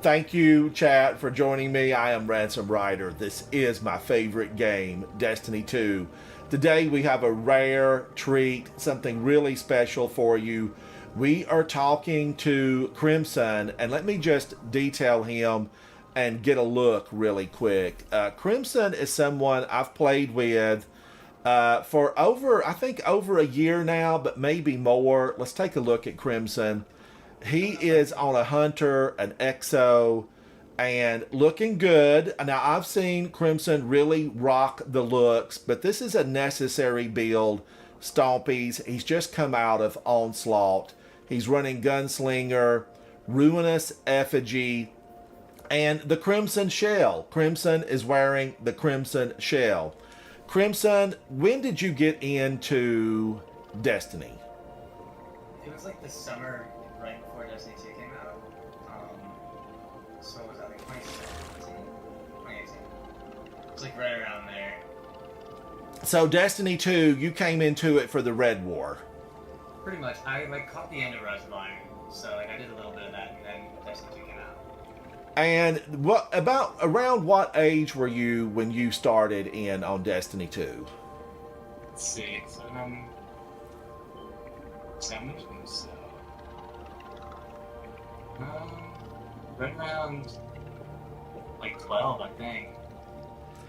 Thank you, chat, for joining me. I am Ransom Rider. This is my favorite game, Destiny 2. Today we have a rare treat, something really special for you. We are talking to Crimsn, and let me just detail him and get a look really quick. Crimsn is someone I've played with for I think over a year now, but maybe more. Let's take a look at Crimsn. He is on a hunter, an exo, and looking good. Now, I've seen Crimsn really rock the looks, but this is a necessary build. Stompies. He's just come out of Onslaught. He's running Gunslinger, Ruinous Effigy, and the Crimson Shell. Crimsn is wearing the Crimson Shell. Crimsn, when did you get into Destiny? It was like the summer right before Destiny 2 came out. So was that like 2017? 2018. It was like right around there. So Destiny 2, you came into it for the Red War. Pretty much. I like caught the end of Rise of Iron, so like I did a little bit of that, and then Destiny 2 came out. And around what age were you when you started in on Destiny 2? Let's see. So so right around like 12, I think.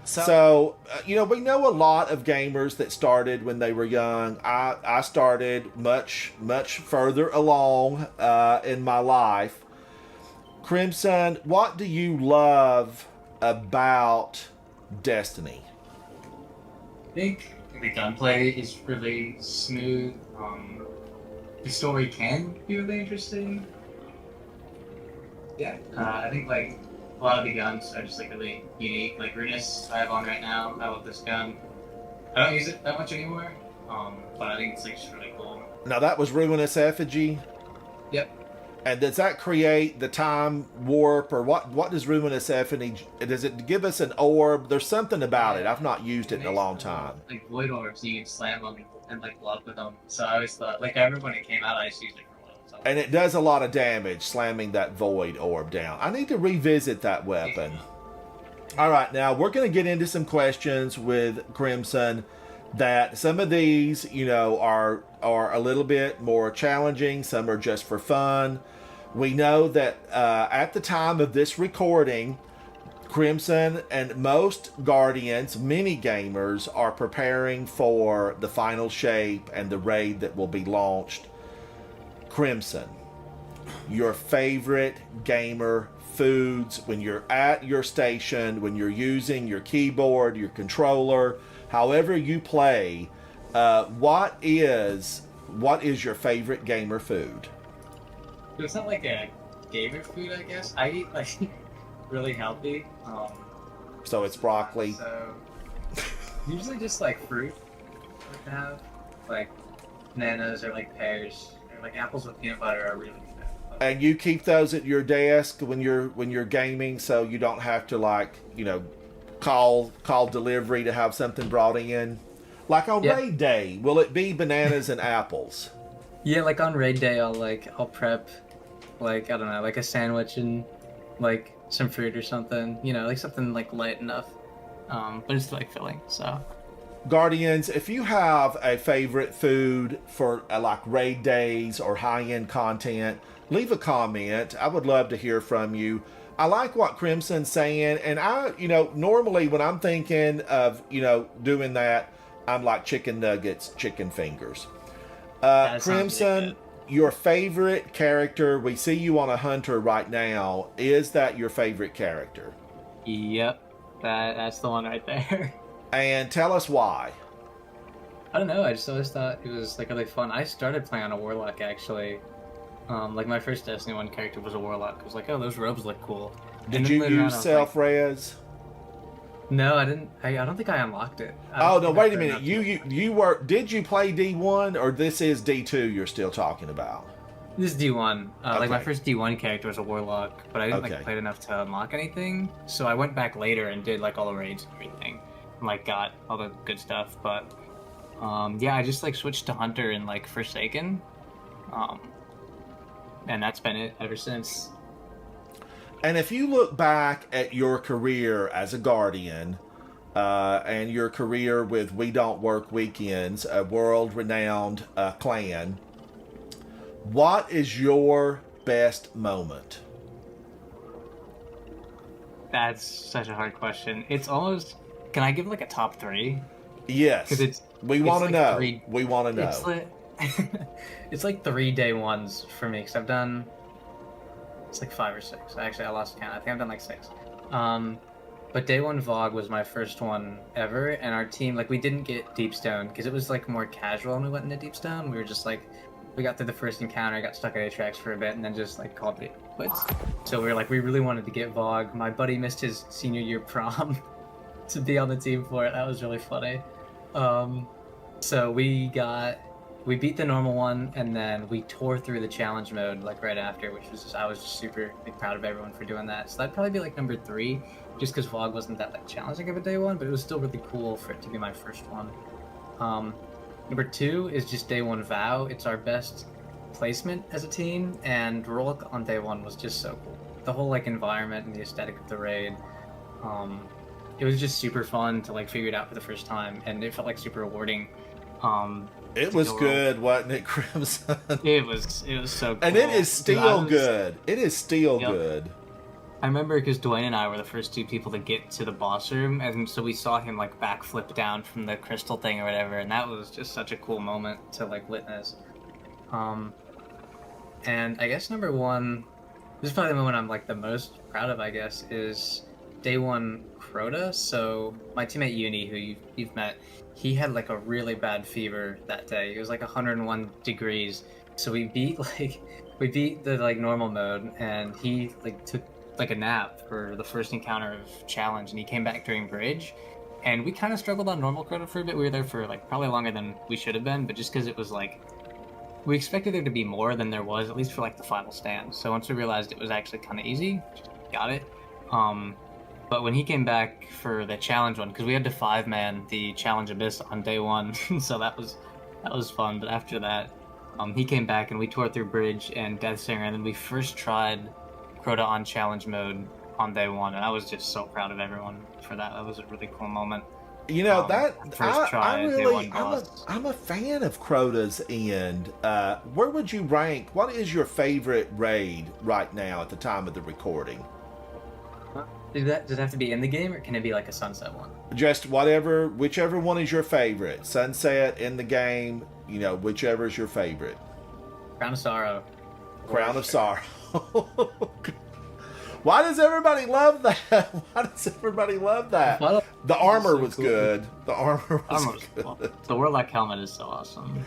So we know a lot of gamers that started when they were young. I started much further along in my life. Crimsn, what do you love about Destiny? I think the gunplay is really smooth. The story can be really interesting. Yeah, I think like a lot of the guns are just like really unique. Like Ruinous, I have on right now. I love this gun. I don't use it that much anymore, but I think it's like just really cool. Now that was Ruinous Effigy. Yep. And does that create the time warp, or what does Ruinous Effigy? Does it give us an orb? There's something about it. I've not used it in a long time. Like void orbs, you can slam them and like block with them. So I always thought, like I remember when it came out, I just used it for one. So. And it does a lot of damage, slamming that void orb down. I need to revisit that weapon. All right, now we're going to get into some questions with Crimsn. That some of these, are a little bit more challenging. Some are just for fun. We know that at the time of this recording, Crimsn and most Guardians, many gamers, are preparing for the final shape and the raid that will be launched. Crimsn, your favorite gamer foods when you're at your station, when you're using your keyboard, your controller, however you play, what is your favorite gamer food? It's not like a gamer food, I guess. I eat like really healthy. So it's broccoli. So usually just like fruit. I have like bananas or like pears or like apples with peanut butter are really good. And you keep those at your desk when you're gaming, so you don't have to call delivery to have something brought in. Like on raid day, will it be bananas and apples? Yeah, like on raid day, I'll prep, like I don't know, like a sandwich and like some fruit or something. Like something like light enough, but it's like filling. So, Guardians, if you have a favorite food for like raid days or high-end content, leave a comment. I would love to hear from you. I like what Crimsn's saying, and I, normally when I'm thinking of, doing that, I'm like chicken nuggets, chicken fingers. Crimsn, your favorite character, we see you on a hunter right now. Is that your favorite character? Yep, that's the one right there. And tell us why. I don't know, I just always thought it was like really fun. I started playing on a warlock actually. Like my first Destiny 1 character was a warlock. I was like, oh, those robes look cool. Did you use self-res? No, I didn't. I don't think I unlocked it. Oh no! Wait a minute. You were? Did you play D1 or this is D2? You're still talking about? This is D1. Okay. Like my first D1 character was a warlock, but I didn't like play it enough to unlock anything. So I went back later and did like all the raids and everything, and like got all the good stuff. But yeah, I just like switched to hunter and like Forsaken, and that's been it ever since. And if you look back at your career as a Guardian, and your career with We Don't Work Weekends, a world-renowned clan, what is your best moment? That's such a hard question. It's almost. Can I give like a top three? Yes. Because we want to know. We want to know. It's like, it's like 3 day ones for me, because I've done. It's like 5 or 6. Actually, I lost count. I think I've done like 6. But day 1 VOG was my first one ever, and our team, like, we didn't get Deepstone because it was like more casual when we went into Deepstone. We were just like, we got through the first encounter, got stuck at A-Tracks for a bit, and then just like called it quits. So we were like, we really wanted to get VOG. My buddy missed his senior year prom to be on the team for it. That was really funny. So we beat the normal one, and then we tore through the challenge mode like right after, which was I was just super like, proud of everyone for doing that. So that'd probably be like number 3, just because VOG wasn't that like challenging of a day one, but it was still really cool for it to be my first one. Number 2 is just day 1 VOW. It's our best placement as a team, and Rolk on day 1 was just so cool. The whole like environment and the aesthetic of the raid. It was just super fun to like figure it out for the first time, and it felt like super rewarding. It was good, wasn't it, Crimson? It was so cool. And it is still good. It is still good. I remember because Dwayne and I were the first 2 people to get to the boss room, and so we saw him like backflip down from the crystal thing or whatever, and that was just such a cool moment to like witness. And I guess number 1, this is probably the moment I'm like the most proud of, I guess, is day 1 Crota. So my teammate Uni, who you've met, he had like a really bad fever that day. It was like 101 degrees. So we beat the like normal mode, and he like took like a nap for the first encounter of challenge, and he came back during bridge, and we kind of struggled on normal Crota for a bit. We were there for like probably longer than we should have been, but just because it was like we expected there to be more than there was, at least for like the final stand. So once we realized it was actually kind of easy, just got it. But when he came back for the challenge one, because we had to 5-man the challenge abyss on day 1, so that was fun. But after that, he came back and we tore through bridge and Death Singer, and then we first tried Crota on challenge mode on day 1, and I was just so proud of everyone for that. That was a really cool moment. You know, I'm a fan of Crota's end. Where would you rank? What is your favorite raid right now at the time of the recording? Does it have to be in the game, or can it be like a sunset one? Just whichever one is your favorite. Sunset, in the game, you know, whichever is your favorite. Crown of Sorrow. Crown of Sorrow. Why does everybody love that? Why does everybody love that? The armor was good. The armor was good. The Warlock helmet is so awesome.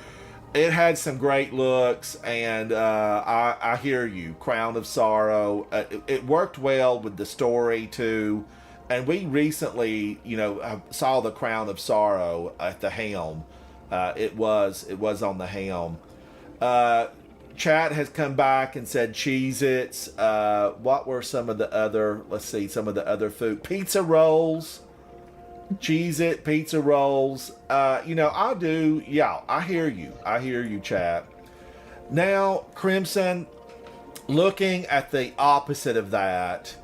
It had some great looks, and I hear you. Crown of Sorrow. It worked well with the story too. And we recently, you know, saw the Crown of Sorrow at the helm. It was on the helm. Chat has come back and said Cheez-Its. What were some of the other? Let's see, some of the other food. Pizza rolls. Cheez-It, pizza rolls. You know, I do. Yeah, I hear you, chat. Now, Crimson, looking at the opposite of that,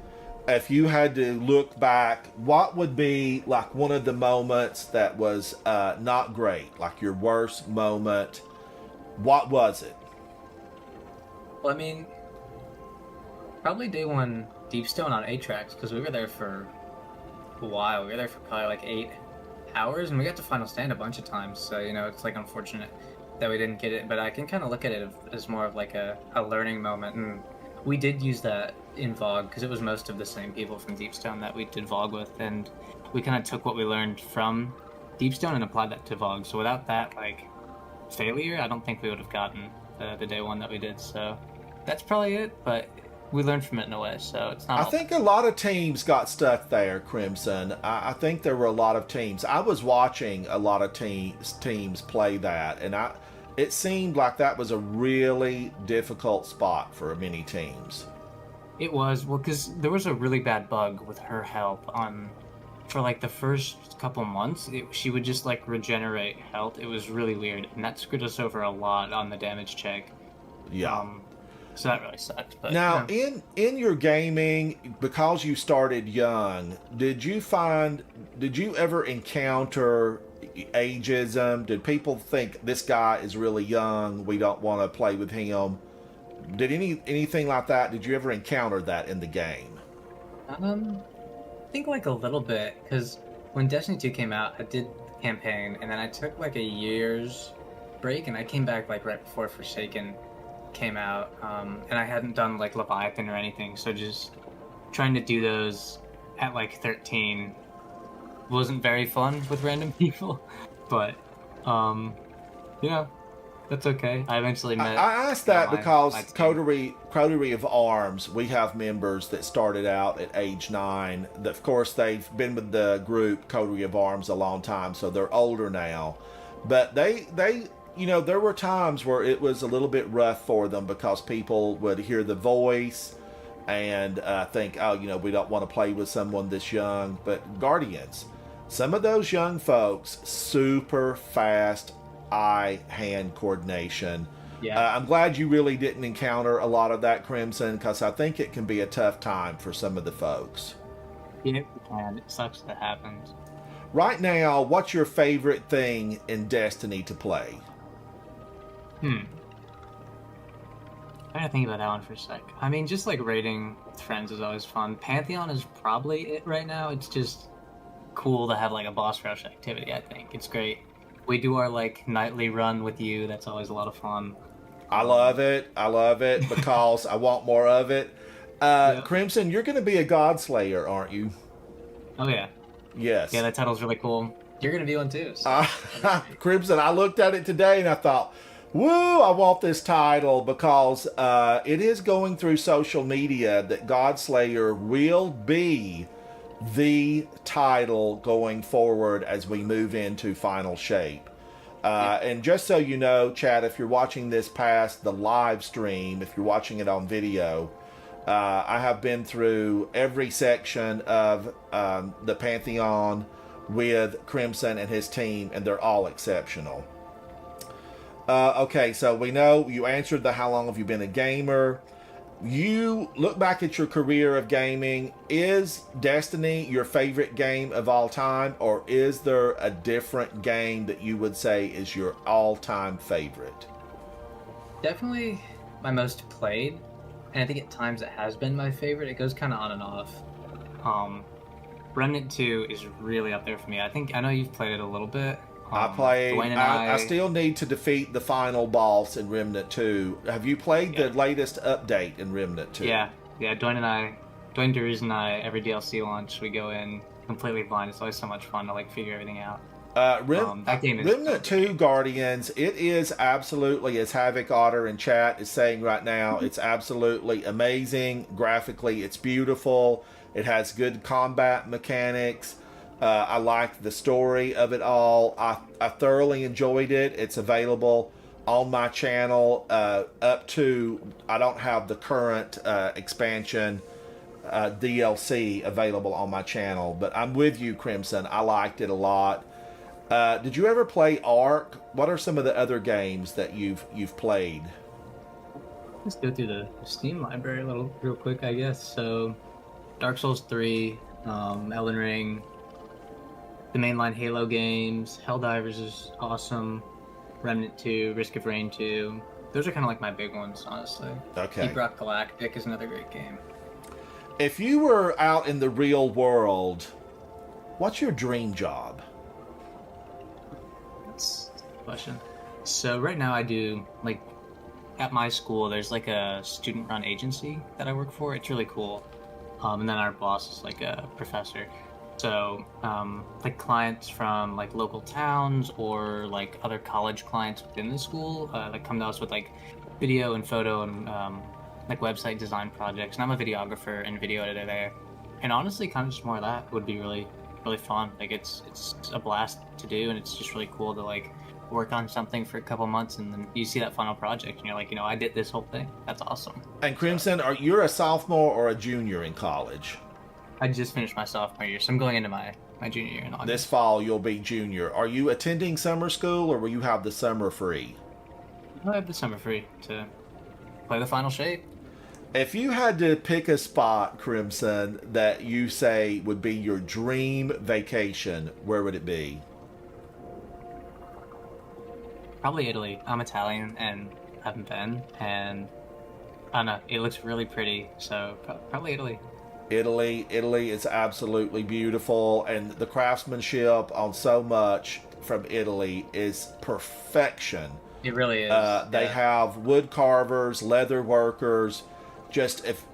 if you had to look back, what would be like one of the moments that was not great, like your worst moment? What was it? Well, I mean, probably day 1 Deepstone on A-Tracks, because we were there for a while. We were there for probably like 8 hours, and we got to final stand a bunch of times. So, you know, it's like unfortunate that we didn't get it, but I can kind of look at it as more of like a learning moment. And we did use that in VOG, because it was most of the same people from Deepstone that we did VOG with, and we kind of took what we learned from Deepstone and applied that to VOG. So without that, like, failure, I don't think we would have gotten the day 1 that we did. So that's probably it, but we learned from it in a way, so it's not. I think a lot of teams got stuck there, Crimson. I think there were a lot of teams. I was watching a lot of teams play that, and it seemed like that was a really difficult spot for many teams. It was, well, because there was a really bad bug with her help for like the first couple months. She would just like regenerate health. It was really weird, and that screwed us over a lot on the damage check. Yeah. So that really sucks. But Now, yeah. in your gaming, because you started young, did you ever encounter ageism? Did people think this guy is really young, we don't want to play with him? Did anything like that? Did you ever encounter that in the game? I think like a little bit, because when Destiny 2 came out, I did the campaign, and then I took like a year's break, and I came back like right before Forsaken came out, and I hadn't done like Leviathan or anything, so just trying to do those at like 13 wasn't very fun with random people, but you know, that's okay. I eventually met. I asked that because my team. Coterie of Arms, we have members that started out at age 9. Of course, they've been with the group Coterie of Arms a long time, so they're older now. But they there were times where it was a little bit rough for them because people would hear the voice and think, oh, we don't want to play with someone this young. But Guardians, some of those young folks, super fast eye-hand coordination. Yeah. I'm glad you really didn't encounter a lot of that, Crimson, because I think it can be a tough time for some of the folks. Yeah, and it sucks that happens. Right now, what's your favorite thing in Destiny to play? I gotta think about that one for a sec. I mean, just like raiding with friends is always fun. Pantheon is probably it right now. It's just cool to have like a boss rush activity, I think. It's great. We do our like nightly run with you. That's always a lot of fun. I love it because I want more of it. Yep. Crimson, you're going to be a God Slayer, aren't you? Oh yeah. Yes. Yeah, that title's really cool. You're gonna be one too. So. Crimson, I looked at it today and I thought, woo, I want this title because it is going through social media that God Slayer will be the title going forward as we move into Final Shape. And just so you know, Chad, if you're watching this past the live stream, if you're watching it on video, I have been through every section of the Pantheon with Crimson and his team, and they're all exceptional. Okay, so we know you answered the how long have you been a gamer. You look back at your career of gaming. Is Destiny your favorite game of all time, or is there a different game that you would say is your all-time favorite? Definitely my most played, and I think at times it has been my favorite. It goes kind of on and off. Remnant 2 is really up there for me. I know you've played it a little bit. I still need to defeat the final boss in Remnant 2. Have you played the latest update in Remnant 2? Yeah. Dwayne Drews and I, every DLC launch, we go in completely blind. It's always so much fun to like figure everything out. That game is Remnant 2 Guardians, it is absolutely, as Havoc Otter in chat is saying right now, it's absolutely amazing. Graphically, it's beautiful. It has good combat mechanics. I like the story of it all. I thoroughly enjoyed it. It's available on my channel up to, I don't have the current expansion DLC available on my channel, but I'm with you, Crimson. I liked it a lot. Did you ever play Ark? What are some of the other games that you've played? Let's go through the Steam library real quick, I guess. So, Dark Souls 3, Elden Ring, the mainline Halo games, Helldivers is awesome, Remnant 2, Risk of Rain 2. Those are kind of like my big ones, honestly. Okay. Deep Rock Galactic is another great game. If you were out in the real world, what's your dream job? That's a question. So right now I do, like, at my school, there's like a student-run agency that I work for. It's really cool. And then our boss is like a professor. So, like clients from like local towns or like other college clients within the school, like come to us with like video and photo and like website design projects. And I'm a videographer and video editor there. And honestly, kind of just more of that would be really, really fun. Like it's a blast to do, and it's just really cool to like work on something for a couple months and then you see that final project and you're like, I did this whole thing. That's awesome. And Crimson, you're a sophomore or a junior in college? I just finished my sophomore year, so I'm going into my junior year in August. This fall, you'll be junior. Are you attending summer school, or will you have the summer free? I have the summer free to play the final shape. If you had to pick a spot, Crimson, that you say would be your dream vacation, where would it be? Probably Italy. I'm Italian and haven't been, and I don't know. It looks really pretty, so probably Italy. Italy is absolutely beautiful, and the craftsmanship on so much from Italy is perfection. It really is. They have wood carvers, leather workers, just if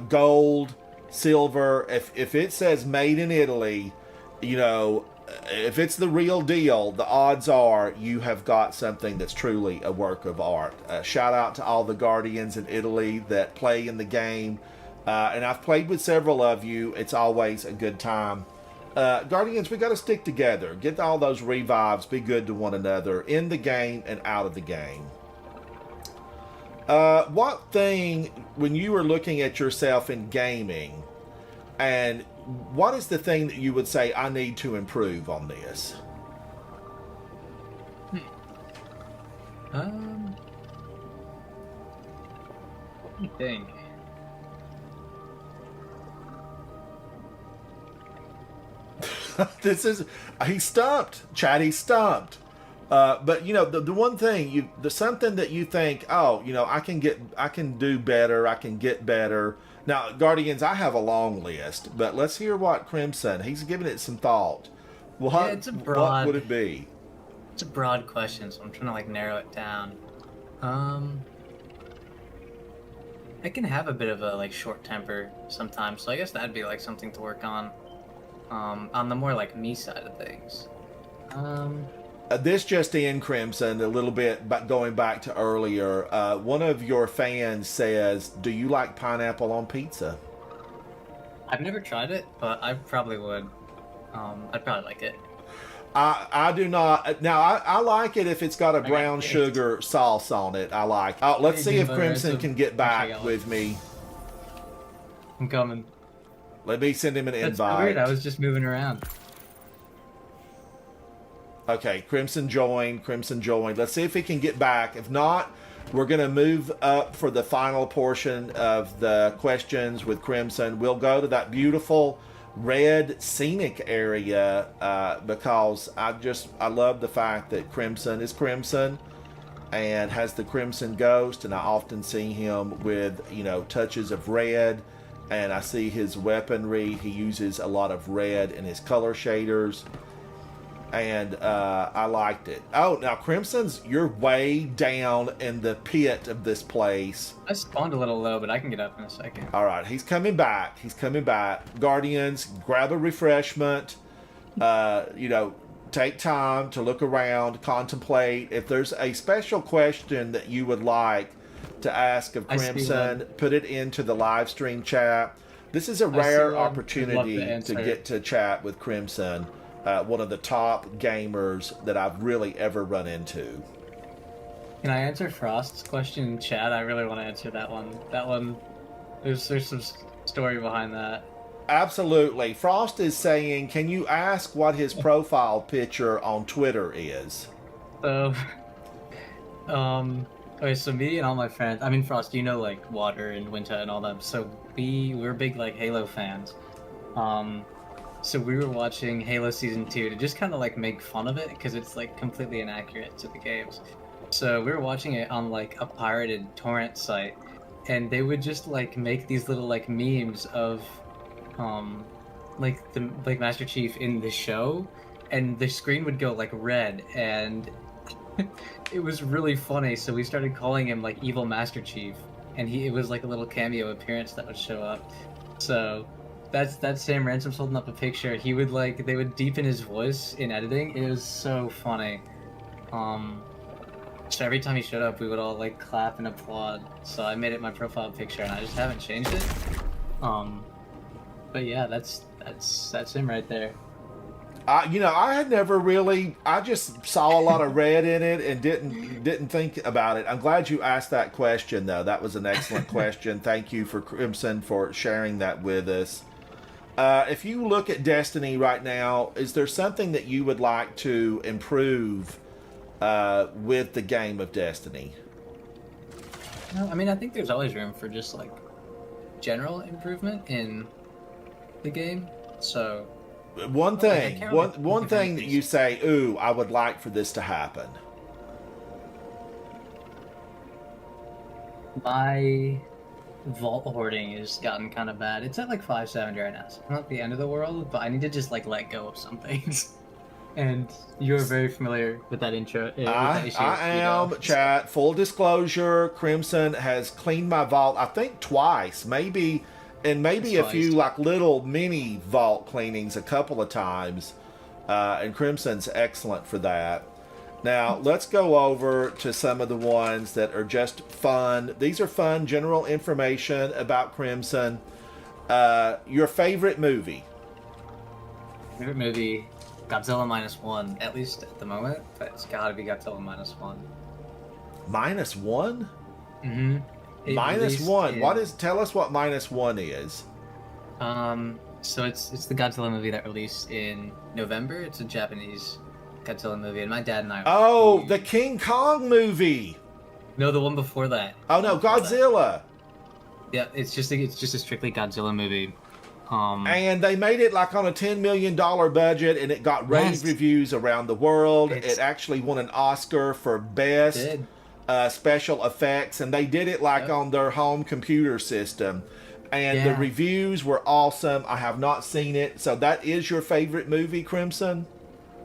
gold, silver. If it says made in Italy, if it's the real deal, the odds are you have got something that's truly a work of art. Shout out to all the Guardians in Italy that play in the game. And I've played with several of you. It's always a good time. Guardians, we got to stick together. Get all those revives. Be good to one another in the game and out of the game. What thing, when you were looking at yourself in gaming, and what is the thing that you would say, I need to improve on this? Let me think. He's stumped, Chad. He's stumped. But the one thing the something that you think, I can do better. I can get better. Now, Guardians, I have a long list, but let's hear what Crimson. He's giving it some thought. What would it be? It's a broad question, so I'm trying to narrow it down. I can have a bit of a short temper sometimes, so I guess that'd be something to work on the more me side of things. This just in, Crimson, a little bit, but going back to earlier, one of your fans says, do you like pineapple on pizza? I've never tried it, but I probably would. I'd probably like it. I do not. Now, I like it if it's got a brown sugar sauce on it. I like. Let's see if Crimson can get back with me. I'm coming. Let me send him an invite. That's weird. I was just moving around. Okay, Crimson joined. Let's see if he can get back. If not, we're going to move up for the final portion of the questions with Crimson. We'll go to that beautiful red scenic area because I love the fact that Crimson is Crimson and has the Crimson Ghost, and I often see him with touches of red, and I see his weaponry. He uses a lot of red in his color shaders. And I liked it. Oh, now Crimson's, you're way down in the pit of this place. I spawned a little low, but I can get up in a second. All right, he's coming back. Guardians, grab a refreshment. Take time to look around, contemplate. If there's a special question that you would like to ask of Crimson, put it into the live stream chat. This is a rare opportunity to get to chat with Crimson. One of the top gamers that I've really ever run into. Can I answer Frost's question in chat? I really want to answer that one. There's some story behind that. Absolutely. Frost is saying, can you ask what his profile picture on Twitter is? So, okay, so me and all my friends, Frost, Water and Winter and all them, so we're big, Halo fans. So we were watching Halo Season 2 to just kind of make fun of it because it's completely inaccurate to the games. So we were watching it on a pirated torrent site, and they would just make these little memes of the Master Chief in the show, and the screen would go red, and it was really funny. So we started calling him Evil Master Chief, and it was a little cameo appearance that would show up. So that's Sam Ransom's holding up a picture. He would they would deepen his voice in editing. It was so funny. So every time he showed up, we would all clap and applaud. So I made it my profile picture, and I just haven't changed it. But yeah, that's him right there. I had never really. I just saw a lot of red in it and didn't think about it. I'm glad you asked that question, though. That was an excellent question. Thank you for Crimson for sharing that with us. If you look at Destiny right now, is there something that you would like to improve with the game of Destiny? No, I think there's always room for just general improvement in the game. So One Well, like, I thing, can't one really one think of thing that you say, "Ooh, I would like for this to happen." my vault hoarding has gotten kind of bad. It's at like 570 right now. So it's not the end of the world, but I need to just like let go of some things. And you're very familiar with that intro, with that issue. I you know. am, chat. Full disclosure, Crimsn has cleaned my vault, I think twice, maybe, and maybe a few Twice. like little mini vault cleanings a couple of times. And Crimson's excellent for that. Now, let's go over to some of the ones that are just fun. These are fun general information about Crimson. Your favorite movie? Favorite movie, Godzilla -1, at least at the moment. But it's gotta be Godzilla -1. -1? Mm-hmm. -1. Tell us what -1 is. So it's the Godzilla movie that released in November. It's a Japanese Godzilla movie, and my dad and I. Oh, the King Kong movie. No, the one before that. Oh no, Godzilla. Yeah, it's just a strictly Godzilla movie. And they made it like on a $10 million budget, and it got rave reviews around the world. It actually won an Oscar for best special effects, and they did it like on their home computer system. And the reviews were awesome. I have not seen it. So that is your favorite movie, Crimson?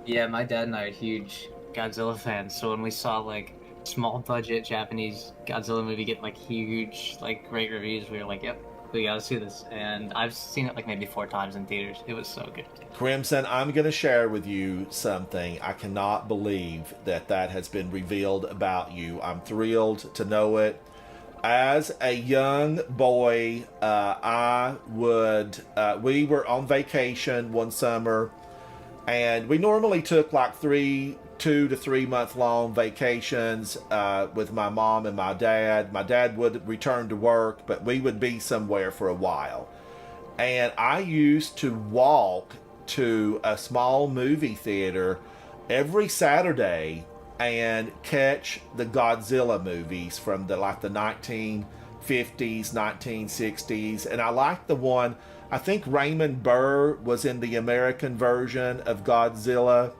Yeah, my dad and I are huge Godzilla fans. So when we saw like small budget Japanese Godzilla movie get like huge, like great reviews, we were like, yep, we gotta see this. And I've seen it like maybe 4 times in theaters. It was so good. Crimson, I'm going to share with you something. I cannot believe that has been revealed about you. I'm thrilled to know it. As a young boy, we were on vacation one summer, and we normally took like 2 to 3 month long vacations with my mom and my dad. My dad would return to work, but we would be somewhere for a while. And I used to walk to a small movie theater every Saturday and catch the Godzilla movies from the 1950s, 1960s. And I liked the one, I think Raymond Burr was in the American version of Godzilla.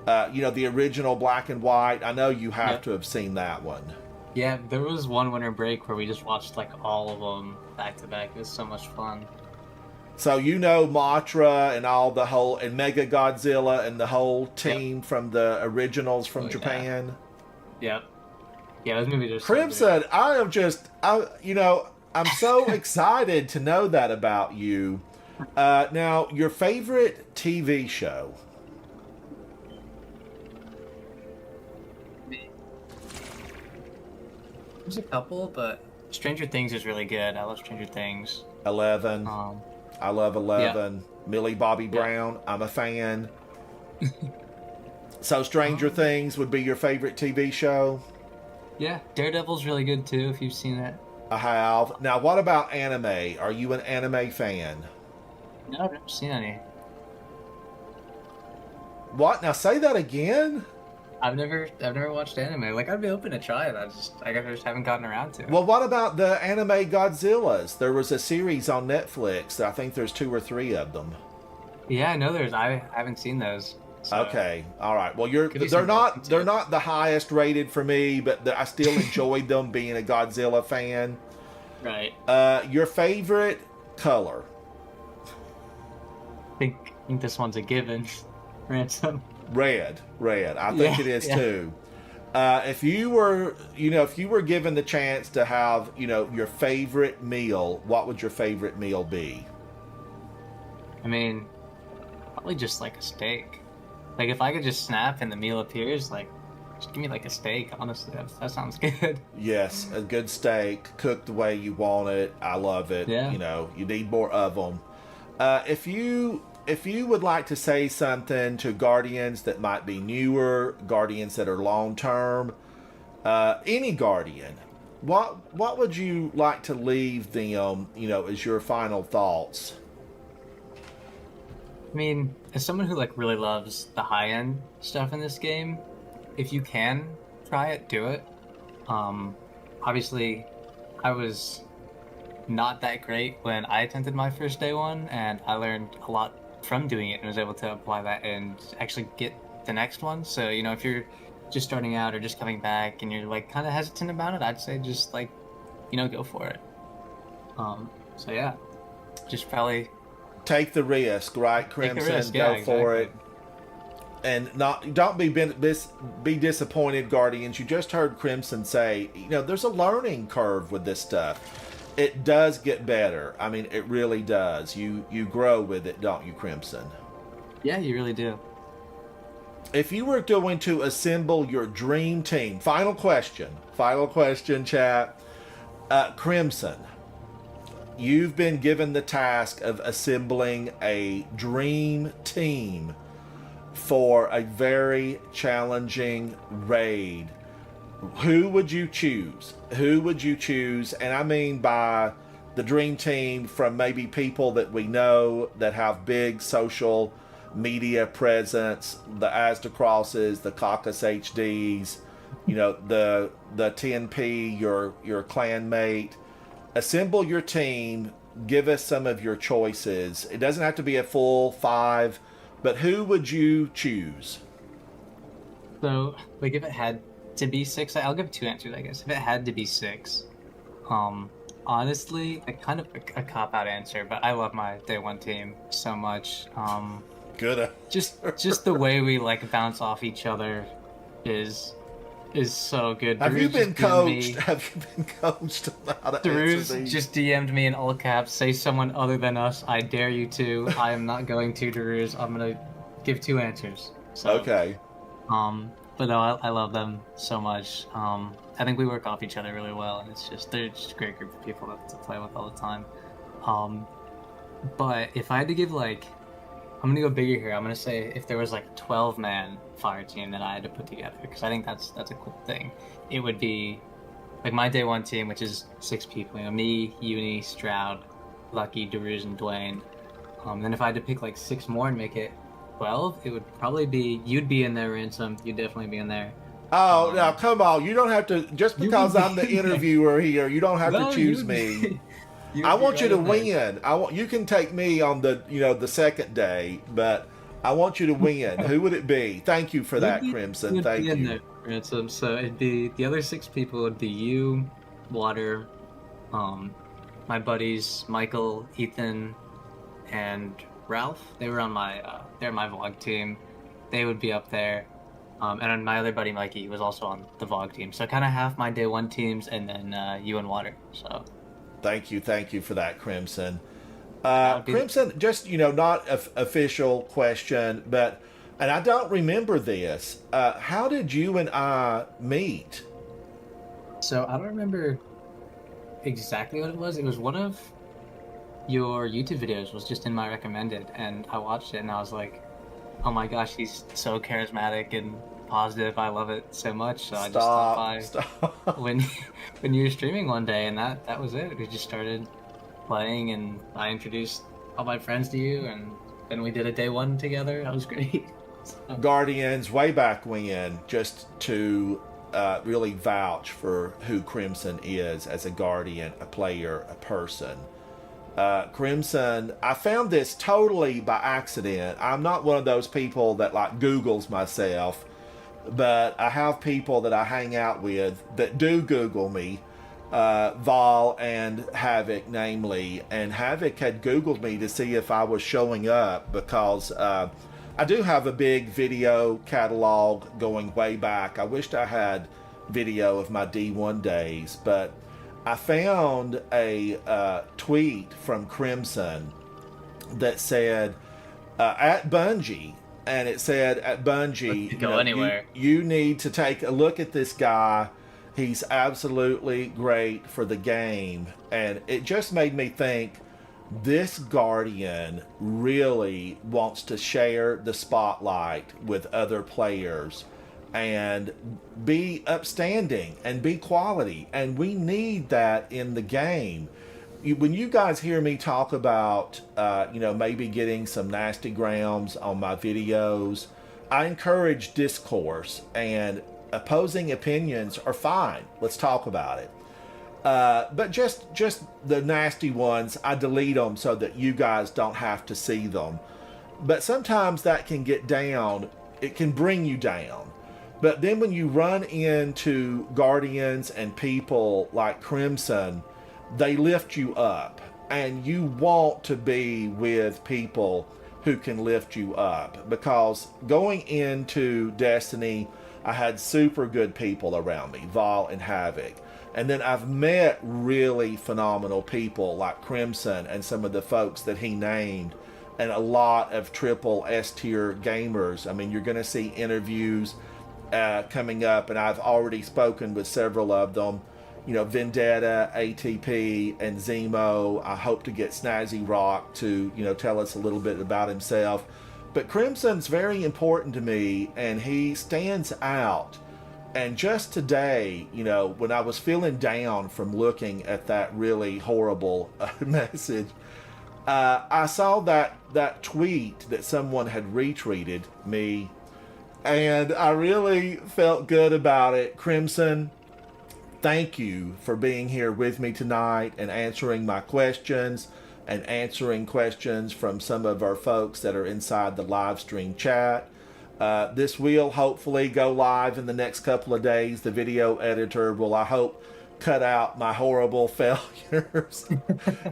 The original black and white. I know you have to have seen that one. Yeah, there was one winter break where we just watched like all of them back to back. It was so much fun. So Mothra and Mega Godzilla and the whole team from the originals from Japan. Yep. Yeah, those movies are so Crimson, good. I'm so excited to know that about you. Now, your favorite TV show? There's a couple, but Stranger Things is really good. I love Stranger Things. 11. I love 11. Yeah. Millie Bobby Brown. I'm a fan. So Stranger Things would be your favorite TV show? Yeah, Daredevil's really good too, if you've seen it. I have. Now, what about anime? Are you an anime fan? No, I've never seen any. What? Now say that again? I've never watched anime. Like, I'd be open to try it. I just haven't gotten around to it. Well, what about the anime Godzillas? There was a series on Netflix. I think there's 2 or 3 of them. Yeah, I know I haven't seen those. So. Okay, all right. Well, they're not the highest rated for me, but I still enjoyed them being a Godzilla fan. Right. Your favorite color? I think this one's a given. Ransom. Red. I think it is too. If you were given the chance to have, your favorite meal, what would your favorite meal be? I mean, probably just like a steak. Like, if I could just snap and the meal appears, like, just give me like a steak. Honestly, that sounds good. Yes, a good steak cooked the way you want it. I love it. Yeah. You need more of them. If you would like to say something to Guardians that might be newer, Guardians that are long term, any Guardian, what would you like to leave them, as your final thoughts? I mean, as someone who like really loves the high end stuff in this game, if you can try it, do it. Obviously, I was not that great when I attempted my first day one, and I learned a lot from doing it and was able to apply that and actually get the next one. So, you know, if you're just starting out or just coming back and you're like kind of hesitant about it, I'd say just like, you know, go for it. So yeah, just probably take the risk, right, Crimsn? Yeah, go for it. And don't be disappointed, Guardians. You just heard Crimsn say, you know, there's a learning curve with this stuff. It does get better. I mean, it really does. You grow with it, don't you, Crimsn? Yeah, you really do. If you were going to assemble your dream team, final question, chat. Crimsn, you've been given the task of assembling a dream team for a very challenging raid. Who would you choose? Who would you choose? And I mean by the dream team from maybe people that we know that have big social media presence, the Asda Crosses, the Caucus HDs, you know, the 10P, your clanmate. Assemble your team. Give us some of your choices. It doesn't have to be a full 5, but who would you choose? So, like, if it had to be 6, I'll give 2 answers, I guess. If it had to be 6, honestly, kind of a cop-out answer, but I love my day one team so much. Good. Just the way we like bounce off each other is so good. Have you been coached? Have you been coached about it? Daruz just DM'd me in all caps. Say someone other than us. I dare you to. I am not going to, Daruz. I'm gonna give 2 answers. So, okay. But no, I love them so much. I think we work off each other really well, and they're just a great group of people to play with all the time. But if I had to give I'm gonna go bigger here. I'm gonna say if there was like a 12-man fire team that I had to put together, because I think that's a cool thing. It would be like my day one team, which is 6 people. You know, me, Uni, Stroud, Lucky, Daruz, and Dwayne. Then if I had to pick like 6 more and make it 12, it would probably be you'd be in there, Ransom. You'd definitely be in there. Oh, now come on! You don't have to. Just because I'm the interviewer here, you don't have to choose me. I want you to win. You can take me on the second day, but I want you to win. Who would it be? Thank you for that, Crimsn. Thank you. There, Ransom. So it'd be the other 6 people. Would be you, Water, my buddies Michael, Ethan, and Ralph. They were on they're my vlog team. They would be up there. And my other buddy Mikey was also on the vlog team. So kind of half my day one teams, and then you and Water. So. Thank you for that, Crimsn. Crimsn, just not an official question, but and I don't remember this. How did you and I meet? So I don't remember exactly what it was. It was one of your YouTube videos was just in my recommended, and I watched it, and I was like, oh my gosh, he's so charismatic and positive. I love it so much. So I just stopped by when you were streaming one day, and that was it. We just started playing, and I introduced all my friends to you, and then we did a day one together. That was great. So. Guardians, way back when, just to really vouch for who Crimsn is as a Guardian, a player, a person. Crimsn, I found this totally by accident. I'm not one of those people that Googles myself, but I have people that I hang out with that do Google me, Vol and Havoc namely, and Havoc had Googled me to see if I was showing up because I do have a big video catalog going way back. I wished I had video of my D1 days, but I found a tweet from Crimsn that said at Bungie, and it said at Bungie, you need to take a look at this guy. He's absolutely great for the game. And it just made me think, this Guardian really wants to share the spotlight with other players and be upstanding and be quality. And we need that in the game. When you guys hear me talk about, maybe getting some nasty grams on my videos, I encourage discourse, and opposing opinions are fine. Let's talk about it. But just the nasty ones, I delete them so that you guys don't have to see them. But sometimes that can get down. It can bring you down. But then when you run into guardians and people like Crimsn, they lift you up. And you want to be with people who can lift you up. Because going into Destiny, I had super good people around me, Vol and Havoc. And then I've met really phenomenal people like Crimsn and some of the folks that he named, and a lot of triple S tier gamers. I mean, you're going to see interviews coming up, and I've already spoken with several of them. You know, Vendetta, ATP, and Zemo. I hope to get Snazzy Rock to, you know, tell us a little bit about himself. But Crimson's very important to me, and he stands out. And just today, you know, when I was feeling down from looking at that really horrible message, I saw that tweet that someone had retweeted me, and I really felt good about it. Crimsn, thank you for being here with me tonight and answering my questions and answering questions from some of our folks that are inside the live stream chat. This will hopefully go live in the next couple of days. The video editor will, I hope, cut out my horrible failures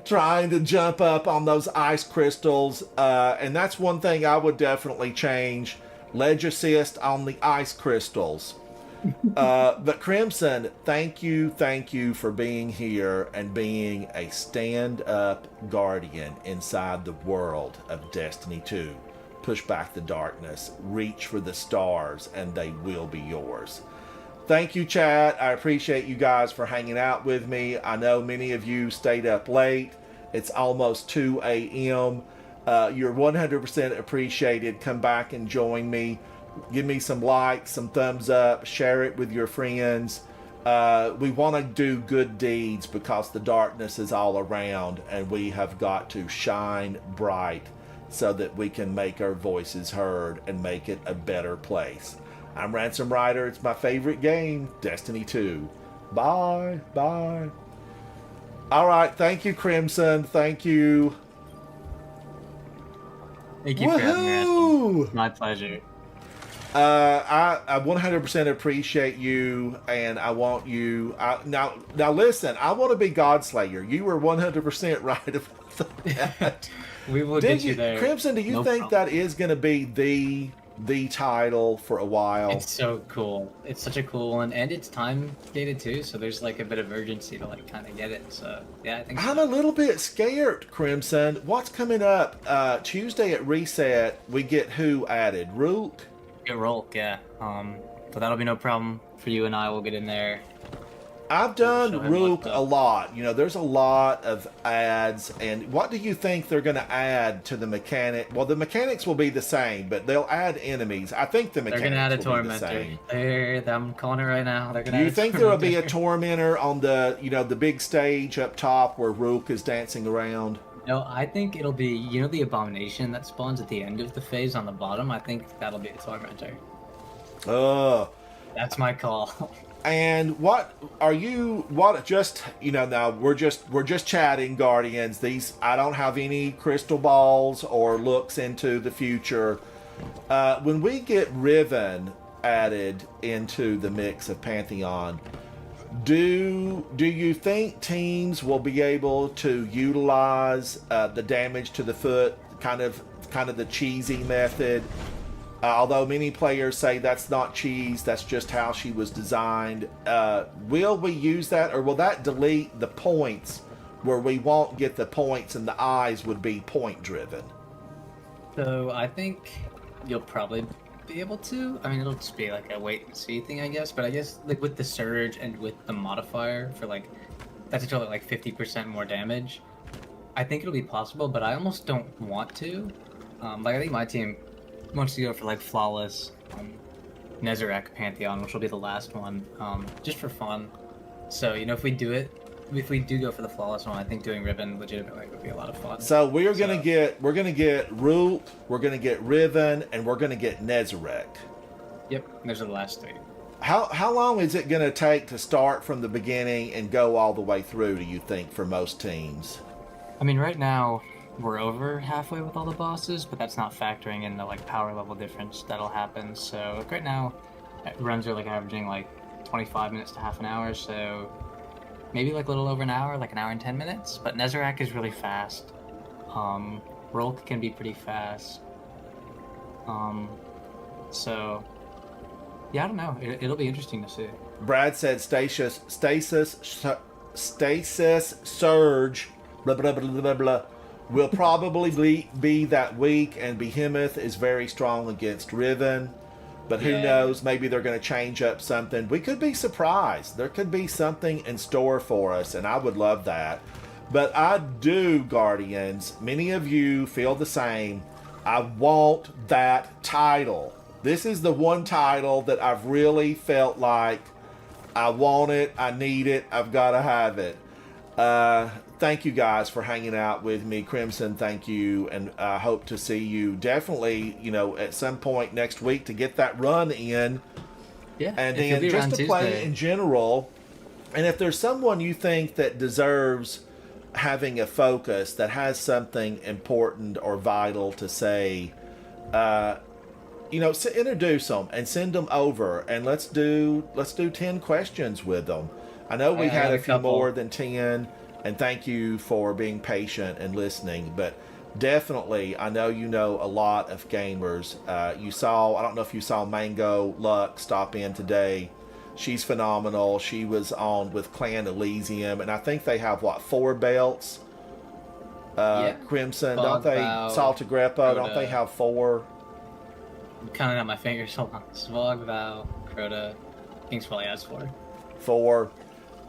trying to jump up on those ice crystals. And that's one thing I would definitely change. Ledge assist on the ice crystals. But Crimsn, thank you for being here and being a stand-up guardian inside the world of Destiny 2. Push back the darkness, reach for the stars, and they will be yours. Thank you, chat. I appreciate you guys for hanging out with me. I know many of you stayed up late. It's almost 2 a.m. You're 100% appreciated. Come back and join me. Give me some likes, some thumbs up, share it with your friends. We want to do good deeds because the darkness is all around, and we have got to shine bright so that we can make our voices heard and make it a better place. I'm Ransom Rider. It's my favorite game, Destiny 2. Bye. Bye. All right. Thank you, Crimsn. Thank you. Thank you for having me, Ransom. My pleasure. I 100% appreciate you, and I want you. Now listen. I want to be Godslayer. You were 100% right about that. We will get you there. Crimsn, do you think that is going to be the title for a while? It's so cool. It's such a cool one, and it's time dated too. So there's like a bit of urgency to like kind of get it. So yeah, I think I'm a little bit scared, Crimsn. What's coming up? Tuesday at Reset, we get who added? Rook. Get Rolk, yeah. But that'll be no problem for you and I. We'll get in there. I've done Rook a lot. You know, there's a lot of ads. And what do you think they're going to add to the mechanic? Well, the mechanics will be the same, but they'll add enemies. I think the mechanics they're going to add a will tormentor. I'm calling it right now. They're going to. Do you think there will be a tormentor on the, you know, the big stage up top where Rook is dancing around? No, I think it'll be, you know, the abomination that spawns at the end of the phase on the bottom. I think that'll be the tormentor. That's my call. And what just, you know, now we're just chatting, Guardians. I don't have any crystal balls or looks into the future. When we get Riven added into the mix of Pantheon, do you think teams will be able to utilize the damage to the foot, kind of the cheesy method? Although many players say that's not cheese, that's just how she was designed. Will we use that, or will that delete the points where we won't get the points and the eyes would be point driven? So I think you'll probably be able to. I mean, it'll just be like a wait and see thing, I guess. But I guess like with the surge and with the modifier for like, that's a total like 50% more damage. I think it'll be possible, but I almost don't want to. Like I think my team wants to go for like flawless Nezarec Pantheon, which will be the last one, just for fun. So you know, if we do go for the flawless one, I think doing Riven legitimately would be a lot of fun. So we're gonna get Rook, we're gonna get Riven, and we're gonna get Nezarec. Yep, those are the last three. How long is it going to take to start from the beginning and go all the way through, do you think, for most teams? I mean, right now we're over halfway with all the bosses, but that's not factoring in the like power level difference that'll happen. So like, right now, runs are like averaging like 25 minutes to half an hour, so maybe like a little over an hour, like an hour and 10 minutes. But Nezarec is really fast. Rolk can be pretty fast. So yeah, I don't know. It'll be interesting to see. Brad said stasis surge, blah, blah, blah, blah, blah, will probably be that week, and Behemoth is very strong against Riven. But who knows? Maybe they're going to change up something. We could be surprised. There could be something in store for us, and I would love that. But I do, Guardians. Many of you feel the same. I want that title. This is the one title that I've really felt like I want it, I need it, I've got to have it. Thank you guys for hanging out with me. Crimsn, thank you, and I hope to see you definitely, at some point next week to get that run in. Yeah, and then just to play in general. And if there's someone you think that deserves having a focus, that has something important or vital to say, introduce them and send them over, and let's do 10 questions with them. I know we had a few more than 10, and thank you for being patient and listening, but definitely I know you know a lot of gamers. I don't know if you saw Mango Luck stop in today. She's phenomenal. She was on with Clan Elysium, and I think they have 4 belts? Crimsn, don't they? Saltagrepa, don't they have 4? I'm counting on my fingers. Hold on. Svog, Val, Crota. I think Swelly has 4. 4.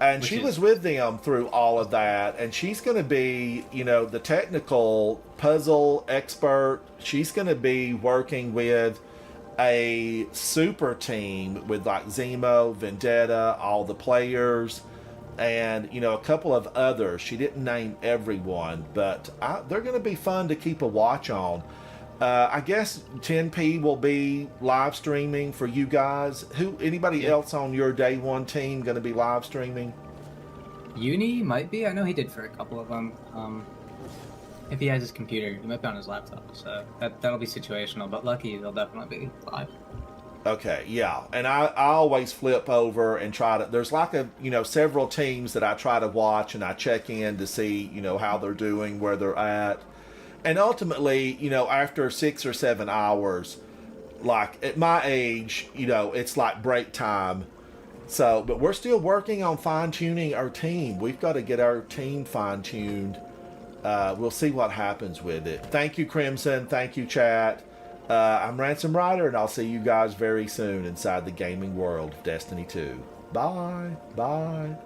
And she was with them through all of that. And she's going to be, the technical puzzle expert. She's going to be working with a super team with like Zemo, Vendetta, all the players, and, a couple of others. She didn't name everyone, but they're going to be fun to keep a watch on. I guess 10P will be live streaming for you guys. Anybody else on your day one team going to be live streaming? Uni might be. I know he did for a couple of them. If he has his computer, he might be on his laptop. So that'll be situational. But Lucky, they'll definitely be live. Okay, yeah. And I always flip over and try to. There's like several teams that I try to watch, and I check in to see how they're doing, where they're at. And ultimately, after 6 or 7 hours, like at my age, it's like break time. So, but we're still working on fine-tuning our team. We've got to get our team fine-tuned. We'll see what happens with it. Thank you, Crimsn. Thank you, chat. I'm Ransom Rider, and I'll see you guys very soon inside the gaming world of Destiny 2. Bye. Bye.